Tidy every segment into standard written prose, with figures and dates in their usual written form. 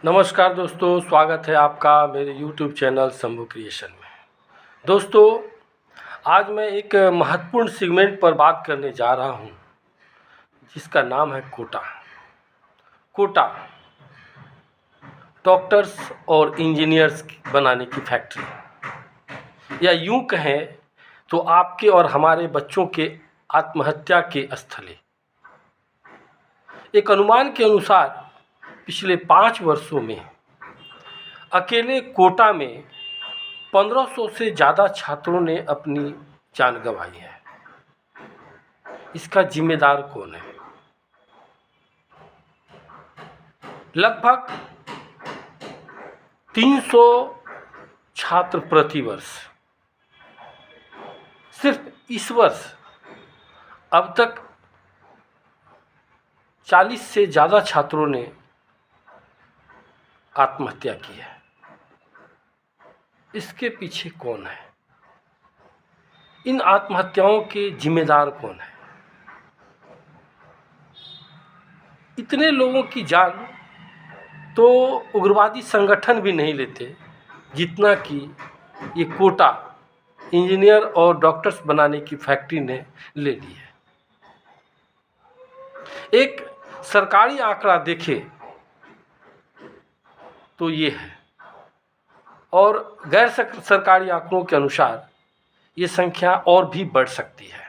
नमस्कार दोस्तों, स्वागत है आपका मेरे YouTube चैनल शंभू क्रिएशन में। दोस्तों, आज मैं एक महत्वपूर्ण सेगमेंट पर बात करने जा रहा हूं, जिसका नाम है कोटा। कोटा डॉक्टर्स और इंजीनियर्स बनाने की फैक्ट्री, या यूं कहें तो आपके और हमारे बच्चों के आत्महत्या के स्थले। एक अनुमान के अनुसार पिछले 5 वर्षों में अकेले कोटा में 1500 से ज़्यादा छात्रों ने अपनी जान गंवाई है। इसका जिम्मेदार कौन है? लगभग 300 छात्र प्रति वर्ष। सिर्फ इस वर्ष अब तक 40 से ज़्यादा छात्रों ने आत्महत्या की है। इसके पीछे कौन है? इन आत्महत्याओं के जिम्मेदार कौन है? इतने लोगों की जान तो उग्रवादी संगठन भी नहीं लेते, जितना कि ये कोटा इंजीनियर और डॉक्टर्स बनाने की फैक्ट्री ने ले ली है। एक सरकारी आंकड़ा देखे तो ये है, और गैर सरकारी आंकड़ों के अनुसार ये संख्या और भी बढ़ सकती है।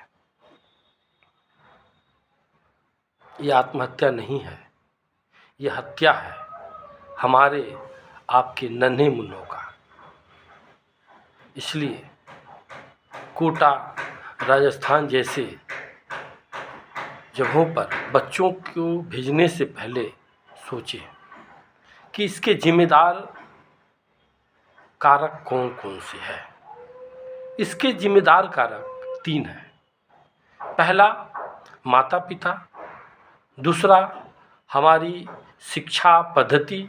ये आत्महत्या नहीं है, ये हत्या है हमारे आपके नन्हे मुन्नों का। इसलिए कोटा, राजस्थान जैसे जगहों पर बच्चों को भेजने से पहले सोचें कि इसके जिम्मेदार कारक कौन कौन से हैं। इसके जिम्मेदार कारक 3 हैं। पहला, माता पिता। दूसरा, हमारी शिक्षा पद्धति।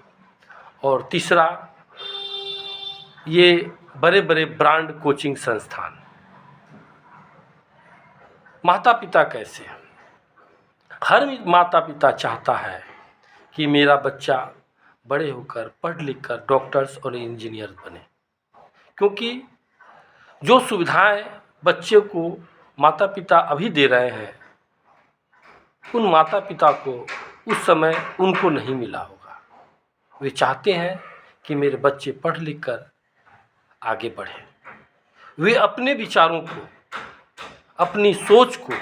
और तीसरा, ये बड़े बड़े ब्रांड कोचिंग संस्थान। माता पिता कैसे? हर माता पिता चाहता है कि मेरा बच्चा बड़े होकर पढ़ लिख कर डॉक्टर्स और इंजीनियर बने, क्योंकि जो सुविधाएं बच्चे को माता पिता अभी दे रहे हैं, उन माता पिता को उस समय उनको नहीं मिला होगा। वे चाहते हैं कि मेरे बच्चे पढ़ लिख कर आगे बढ़े। वे अपने विचारों को, अपनी सोच को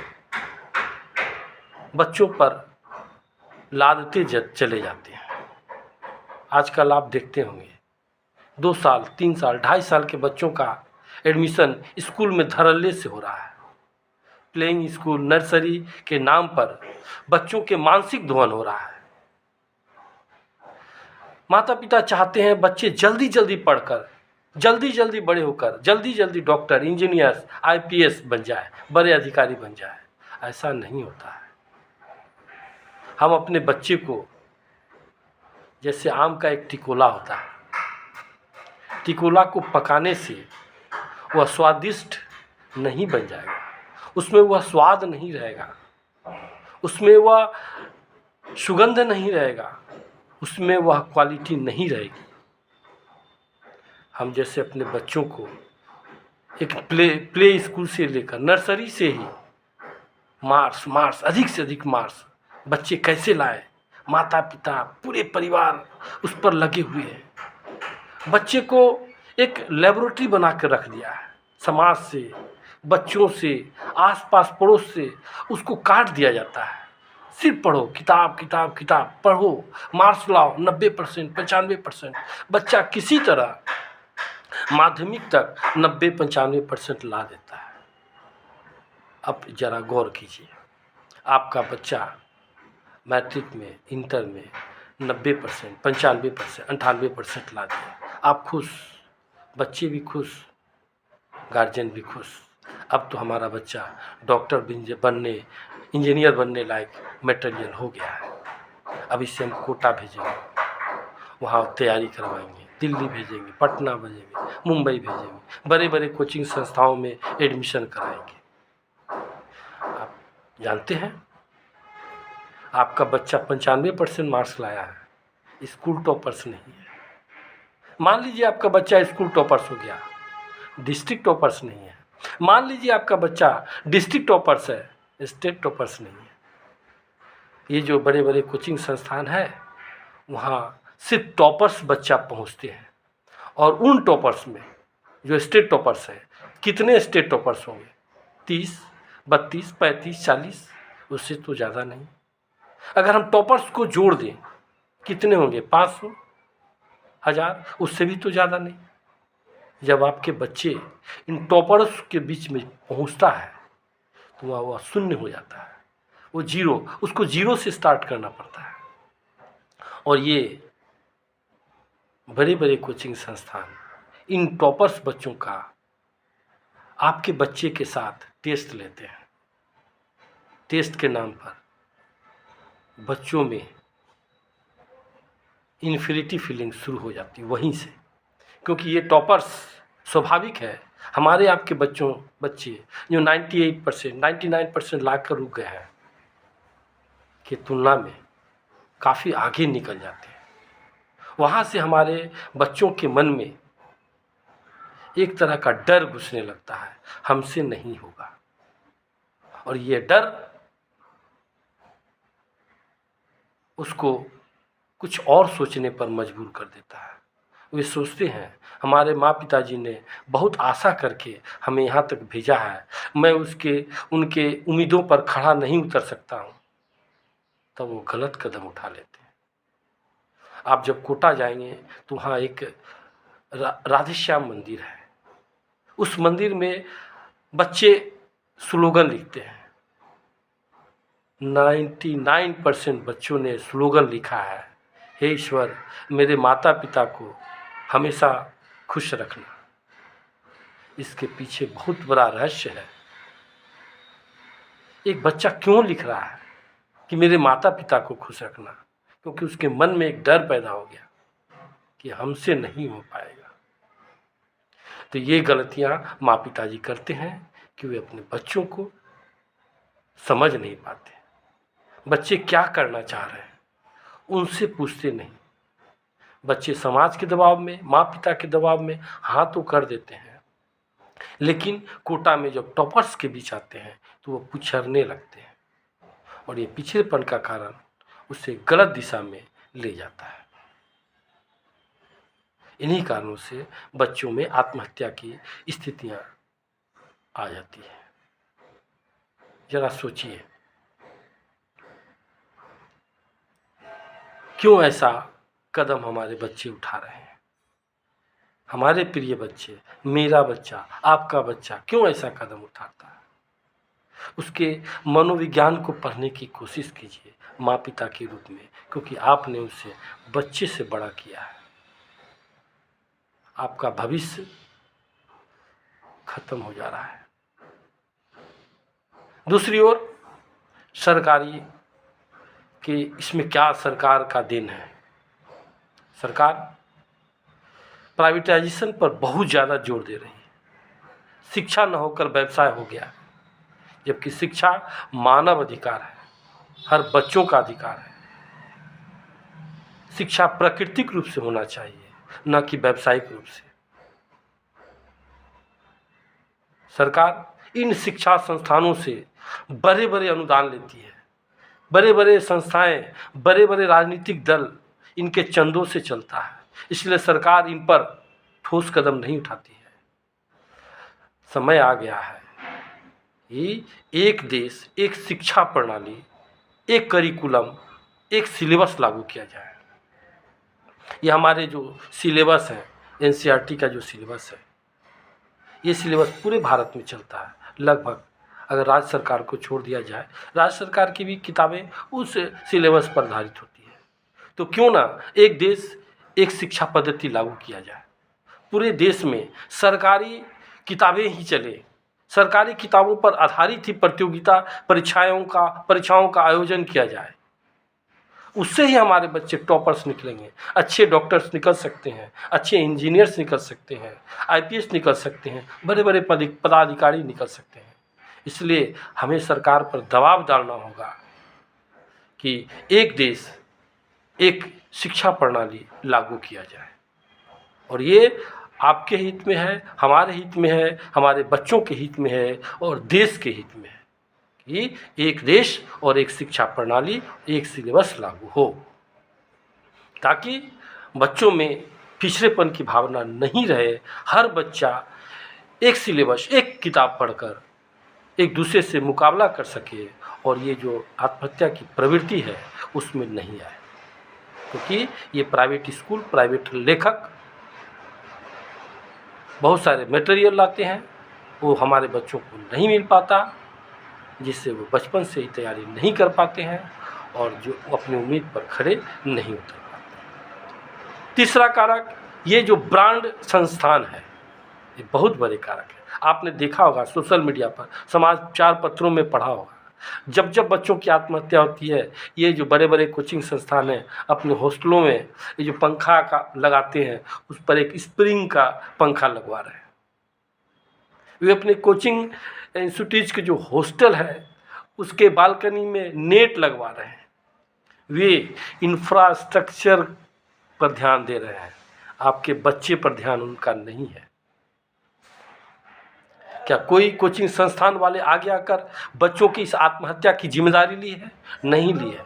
बच्चों पर लादते चले जाते हैं। आजकल आप देखते होंगे 2 साल, 3 साल, 2.5 साल के बच्चों का एडमिशन स्कूल में धड़ल्ले से हो रहा है। प्लेइंग स्कूल, नर्सरी के नाम पर बच्चों के मानसिक ध्वन हो रहा है। माता पिता चाहते हैं बच्चे जल्दी जल्दी पढ़कर, जल्दी जल्दी बड़े होकर, जल्दी जल्दी डॉक्टर, इंजीनियर, IPS बन जाए, बड़े अधिकारी बन जाए। ऐसा नहीं होता है। हम अपने बच्चे को जैसे आम का एक टिकोला होता है, टिकोला को पकाने से वह स्वादिष्ट नहीं बन जाएगा, उसमें वह स्वाद नहीं रहेगा, उसमें वह सुगंध नहीं रहेगा, उसमें वह क्वालिटी नहीं रहेगी। हम जैसे अपने बच्चों को एक प्ले स्कूल से लेकर नर्सरी से ही मार्क्स, अधिक से अधिक मार्क्स बच्चे कैसे लाए, माता पिता, पूरे परिवार उस पर लगे हुए हैं। बच्चे को एक लेबोरेटरी बना कर रख दिया है। समाज से, बच्चों से, आसपास पड़ोस से उसको काट दिया जाता है। सिर्फ पढ़ो, किताब किताब किताब पढ़ो, मार्क्स लाओ 90%, 95%। बच्चा किसी तरह माध्यमिक तक 90-95% ला देता है। अब जरा गौर कीजिए, आपका बच्चा मैट्रिक में, इंटर में 90%, 95%, 98% ला दिया, आप खुश, बच्चे भी खुश, गार्जियन भी खुश। अब तो हमारा बच्चा डॉक्टर बनने, इंजीनियर बनने लायक मटेरियल हो गया है। अब इसे हम कोटा भेजेंगे, वहाँ तैयारी करवाएंगे, दिल्ली भेजेंगे, पटना भेजेंगे, मुंबई भेजेंगे, बड़े बड़े कोचिंग संस्थाओं में एडमिशन कराएंगे। आप जानते हैं, आपका बच्चा 95% मार्क्स लाया है, स्कूल टॉपर्स नहीं है। मान लीजिए आपका बच्चा स्कूल टॉपर्स हो गया, डिस्ट्रिक्ट टॉपर्स नहीं है। मान लीजिए आपका बच्चा डिस्ट्रिक्ट टॉपर्स है, स्टेट टॉपर्स नहीं है। ये जो बड़े बड़े कोचिंग संस्थान है वहाँ सिर्फ टॉपर्स बच्चा पहुँचते हैं, और उन टॉपर्स में जो स्टेट टॉपर्स है, कितने स्टेट टॉपर्स होंगे? 30, 32, 35, 40, उससे तो ज़्यादा नहीं। अगर हम टॉपर्स को जोड़ दें कितने होंगे? 500, 1000, उससे भी तो ज़्यादा नहीं। जब आपके बच्चे इन टॉपर्स के बीच में पहुंचता है तो वह शून्य हो जाता है, वो जीरो, उसको जीरो से स्टार्ट करना पड़ता है। और ये बड़े बड़े कोचिंग संस्थान इन टॉपर्स बच्चों का आपके बच्चे के साथ टेस्ट लेते हैं। टेस्ट के नाम पर बच्चों में इन्फिनिटी फीलिंग शुरू हो जाती है वहीं से, क्योंकि ये टॉपर्स स्वाभाविक है हमारे आपके बच्चे जो 98%, 99% ला कर रुक गए हैं की तुलना में काफ़ी आगे निकल जाते हैं। वहाँ से हमारे बच्चों के मन में एक तरह का डर घुसने लगता है, हमसे नहीं होगा। और ये डर उसको कुछ और सोचने पर मजबूर कर देता है। वे सोचते हैं हमारे माँ पिताजी ने बहुत आशा करके हमें यहाँ तक भेजा है, मैं उनके उम्मीदों पर खड़ा नहीं उतर सकता हूँ, तब वो गलत कदम उठा लेते हैं। आप जब कोटा जाएंगे तो वहाँ एक राधेश्याम मंदिर है। उस मंदिर में बच्चे स्लोगन लिखते हैं। 99% बच्चों ने स्लोगन लिखा है, हे ईश्वर मेरे माता पिता को हमेशा खुश रखना। इसके पीछे बहुत बड़ा रहस्य है। एक बच्चा क्यों लिख रहा है कि मेरे माता पिता को खुश रखना? क्योंकि उसके मन में एक डर पैदा हो गया कि हमसे नहीं हो पाएगा। तो ये गलतियां माँ पिताजी करते हैं कि वे अपने बच्चों को समझ नहीं पाते। बच्चे क्या करना चाह रहे हैं उनसे पूछते नहीं। बच्चे समाज के दबाव में, माँ पिता के दबाव में हाँ तो कर देते हैं, लेकिन कोटा में जब टॉपर्स के बीच आते हैं तो वो पिछड़ने लगते हैं, और ये पिछड़ेपन का कारण उसे गलत दिशा में ले जाता है। इन्हीं कारणों से बच्चों में आत्महत्या की स्थितियां आ जाती है। जरा सोचिए क्यों ऐसा कदम हमारे बच्चे उठा रहे हैं? हमारे प्रिय बच्चे, मेरा बच्चा, आपका बच्चा क्यों ऐसा कदम उठाता है? उसके मनोविज्ञान को पढ़ने की कोशिश कीजिए माँ पिता के रूप में, क्योंकि आपने उसे बच्चे से बड़ा किया है। आपका भविष्य खत्म हो जा रहा है। दूसरी ओर सरकारी कि इसमें क्या सरकार का देन है? सरकार प्राइवेटाइजेशन पर बहुत ज़्यादा जोर दे रही है। शिक्षा न होकर व्यवसाय हो गया, जबकि शिक्षा मानव अधिकार है, हर बच्चों का अधिकार है। शिक्षा प्राकृतिक रूप से होना चाहिए, न कि व्यावसायिक रूप से। सरकार इन शिक्षा संस्थानों से बड़े बड़े अनुदान लेती है। बड़े बड़े संस्थाएं, बड़े बड़े राजनीतिक दल इनके चंदों से चलता है, इसलिए सरकार इन पर ठोस कदम नहीं उठाती है। समय आ गया है कि एक देश, एक शिक्षा प्रणाली, एक करिकुलम, एक सिलेबस लागू किया जाए। ये हमारे जो सिलेबस है, एनसीईआरटी का जो सिलेबस है, ये सिलेबस पूरे भारत में चलता है लगभग। अगर राज्य सरकार को छोड़ दिया जाए, राज्य सरकार की भी किताबें उस सिलेबस पर आधारित होती है, तो क्यों ना एक देश एक शिक्षा पद्धति लागू किया जाए। पूरे देश में सरकारी किताबें ही चले, सरकारी किताबों पर आधारित ही प्रतियोगिता परीक्षाओं का आयोजन किया जाए। उससे ही हमारे बच्चे टॉपर्स निकलेंगे, अच्छे डॉक्टर्स निकल सकते हैं, अच्छे इंजीनियर्स निकल सकते हैं, आईपीएस निकल सकते हैं, बड़े बड़े पदाधिकारी निकल सकते हैं। इसलिए हमें सरकार पर दबाव डालना होगा कि एक देश एक शिक्षा प्रणाली लागू किया जाए। और ये आपके हित में है, हमारे हित में है, हमारे बच्चों के हित में है और देश के हित में है कि एक देश और एक शिक्षा प्रणाली, एक सिलेबस लागू हो, ताकि बच्चों में पिछड़ेपन की भावना नहीं रहे। हर बच्चा एक सिलेबस, एक किताब पढ़कर एक दूसरे से मुकाबला कर सके और ये जो आत्महत्या की प्रवृत्ति है उसमें नहीं आए, क्योंकि ये प्राइवेट स्कूल, प्राइवेट लेखक बहुत सारे मटेरियल लाते हैं, वो हमारे बच्चों को नहीं मिल पाता, जिससे वो बचपन से ही तैयारी नहीं कर पाते हैं और जो अपनी उम्मीद पर खड़े नहीं उतर पाते। तीसरा कारक, ये जो ब्रांड संस्थान है, ये बहुत बड़े कारक है। आपने देखा होगा सोशल मीडिया पर, समाचार पत्रों में पढ़ा होगा, जब जब बच्चों की आत्महत्या होती है, ये जो बड़े बड़े कोचिंग संस्थान हैं अपने हॉस्टलों में ये जो पंखा का लगाते हैं, उस पर एक स्प्रिंग का पंखा लगवा रहे हैं। वे अपने कोचिंग इंस्टीट्यूट के जो हॉस्टल है उसके बालकनी में नेट लगवा रहे हैं। वे इंफ्रास्ट्रक्चर पर ध्यान दे रहे हैं, आपके बच्चे पर ध्यान उनका नहीं है। क्या कोई कोचिंग संस्थान वाले आगे आकर बच्चों की इस आत्महत्या की जिम्मेदारी ली है? नहीं ली है।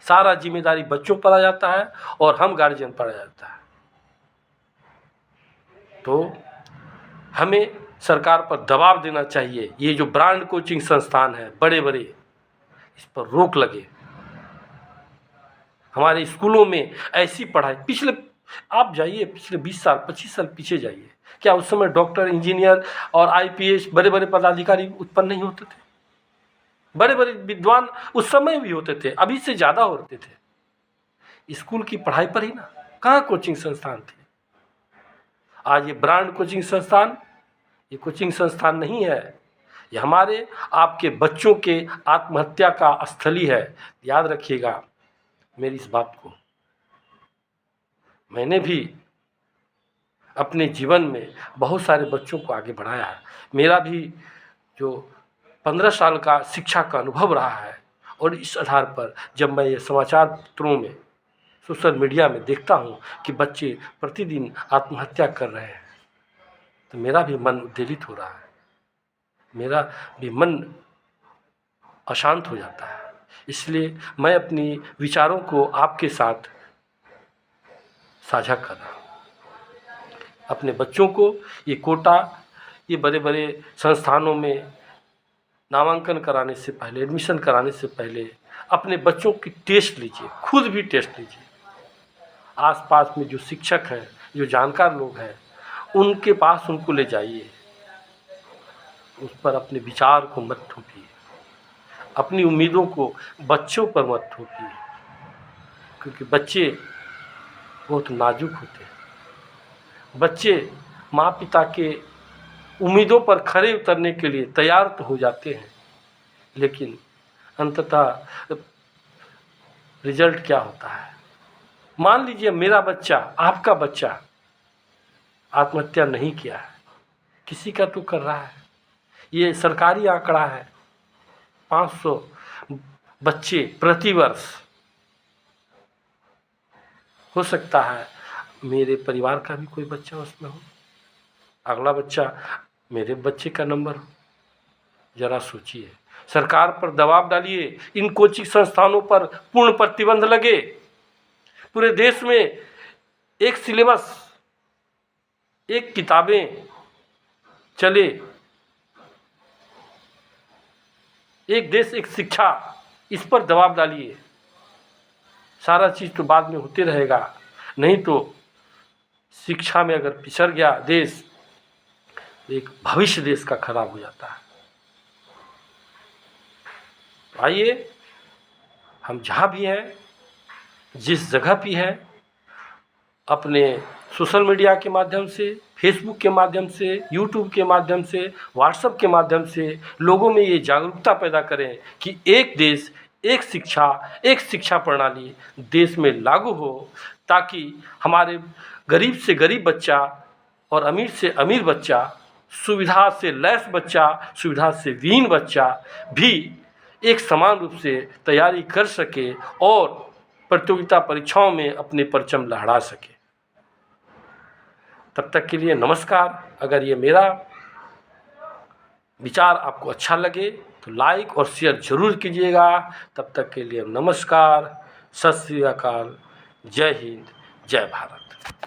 सारा जिम्मेदारी बच्चों पर आ जाता है और हम गार्जियन पर आ जाता है। तो हमें सरकार पर दबाव देना चाहिए, ये जो ब्रांड कोचिंग संस्थान है बड़े बड़े, इस पर रोक लगे। हमारे स्कूलों में ऐसी पढ़ाई, पिछले आप जाइए, पिछले 20 साल 25 साल पीछे जाइए, क्या उस समय डॉक्टर, इंजीनियर और आईपीएस बड़े बड़े पदाधिकारी उत्पन्न नहीं होते थे? बड़े बड़े विद्वान उस समय भी होते थे, अभी से ज़्यादा होते थे। स्कूल की पढ़ाई पर ही ना, कहाँ कोचिंग संस्थान थे। आज ये ब्रांड कोचिंग संस्थान, ये कोचिंग संस्थान नहीं है, ये हमारे आपके बच्चों के आत्महत्या का स्थली है। याद रखिएगा मेरी इस बात को। मैंने भी अपने जीवन में बहुत सारे बच्चों को आगे बढ़ाया है। मेरा भी जो 15 साल का शिक्षा का अनुभव रहा है, और इस आधार पर जब मैं ये समाचार पत्रों में, सोशल मीडिया में देखता हूँ कि बच्चे प्रतिदिन आत्महत्या कर रहे हैं, तो मेरा भी मन उद्वेलित हो रहा है, मेरा भी मन अशांत हो जाता है। इसलिए मैं अपनी विचारों को आपके साथ साझा कर रहा हूँ। अपने बच्चों को ये कोटा, ये बड़े बड़े संस्थानों में नामांकन कराने से पहले, एडमिशन कराने से पहले अपने बच्चों की टेस्ट लीजिए, खुद भी टेस्ट लीजिए। आसपास में जो शिक्षक हैं, जो जानकार लोग हैं, उनके पास उनको ले जाइए, उस पर अपने विचार को मत थोपिए, अपनी उम्मीदों को बच्चों पर मत थोपिए, क्योंकि बच्चे बहुत नाजुक होते हैं। बच्चे माँ पिता के उम्मीदों पर खरे उतरने के लिए तैयार तो हो जाते हैं, लेकिन अंततः रिजल्ट क्या होता है। मान लीजिए मेरा बच्चा, आपका बच्चा आत्महत्या नहीं किया है, किसी का तो कर रहा है। ये सरकारी आंकड़ा है, 500 बच्चे प्रतिवर्ष। हो सकता है मेरे परिवार का भी कोई बच्चा उसमें हो, अगला बच्चा मेरे बच्चे का नंबर हो। जरा सोचिए, सरकार पर दबाव डालिए, इन कोचिंग संस्थानों पर पूर्ण प्रतिबंध लगे, पूरे देश में एक सिलेबस, एक किताबें चले, एक देश एक शिक्षा, इस पर दबाव डालिए। सारा चीज़ तो बाद में होते रहेगा, नहीं तो शिक्षा में अगर पिछड़ गया देश, एक भविष्य देश का खराब हो जाता है। आइए हम जहाँ भी हैं, जिस जगह भी हैं, अपने सोशल मीडिया के माध्यम से, फेसबुक के माध्यम से, यूट्यूब के माध्यम से, व्हाट्सएप के माध्यम से लोगों में ये जागरूकता पैदा करें कि एक देश एक शिक्षा, एक शिक्षा प्रणाली देश में लागू हो, ताकि हमारे गरीब से गरीब बच्चा और अमीर से अमीर बच्चा, सुविधा से लैस बच्चा, सुविधा से विहीन बच्चा भी एक समान रूप से तैयारी कर सके और प्रतियोगिता परीक्षाओं में अपने परचम लहरा सके। तब तक के लिए नमस्कार। अगर ये मेरा विचार आपको अच्छा लगे तो लाइक और शेयर जरूर कीजिएगा। तब तक के लिए नमस्कार, सत श्री अकाल, जय हिंद, जय भारत।